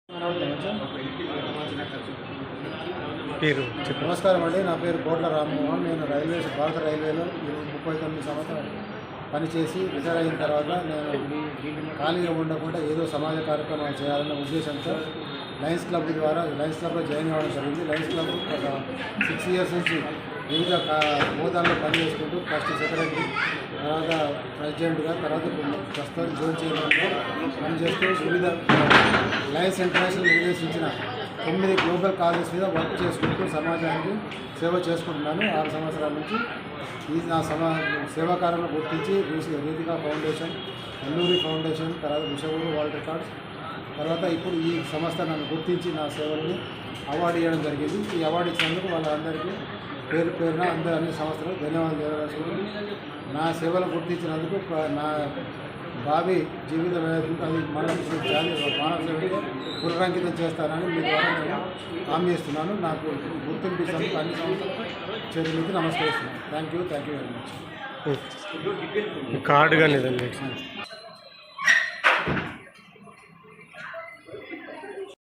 నమస్కారం అండి. నా పేరు కోట్ల రామ్మోహన్. నేను భారత రైల్వేలో 39 సంవత్సరాలు పనిచేసి రిటైర్ అయిన తర్వాత నేను ఖాళీగా ఉండకుండా ఏదో సమాజ కార్యక్రమాలు చేయాలన్న ఉద్దేశంతో లయన్స్ క్లబ్లో జాయిన్ అవ్వడం జరిగింది. లయన్స్ క్లబ్ ఒక 6 ఇయర్స్ నుంచి వివిధ హోదాల్లో పనిచేసుకుంటూ ఫస్ట్ సెక్రటరీ, తర్వాత ప్రెసిడెంట్గా, తర్వాత ప్రస్తుతం జోన్ చైర్మన్గా పనిచేస్తూ వివిధ లయన్స్ ఇంటర్నేషనల్ నిర్దేశించిన 9 గ్లోబల్ కాలేజెస్ మీద వర్క్ చేసుకుంటూ సమాజానికి సేవ చేసుకుంటున్నాను. 6 సంవత్సరాల నుంచి ఈ నా సేవాకారంలో గుర్తించి రీతికా ఫౌండేషన్, అల్లూరి ఫౌండేషన్, తర్వాత విషవూరు వరల్డ్ రికార్డ్స్, తర్వాత ఇప్పుడు ఈ సంస్థ నన్ను గుర్తించి నా సేవలను అవార్డు ఇవ్వడం జరిగింది. ఈ అవార్డు ఇచ్చినందుకు వాళ్ళందరికీ పేరున అన్ని సంస్థలు ధన్యవాదాలు తెలియజేసుకుంటూ నా సేవలు గుర్తించినందుకు నా భావి జీవితం అది మానవ సేవగా పునరంకితం చేస్తానని మీ ద్వారా నేను హామీ ఇస్తున్నాను. నాకు గుర్తింపు ఇచ్చినందుకు అన్ని సంస్థల చర్యలకు నమస్కరిస్తున్నాను. Thank you very much. Card కానీ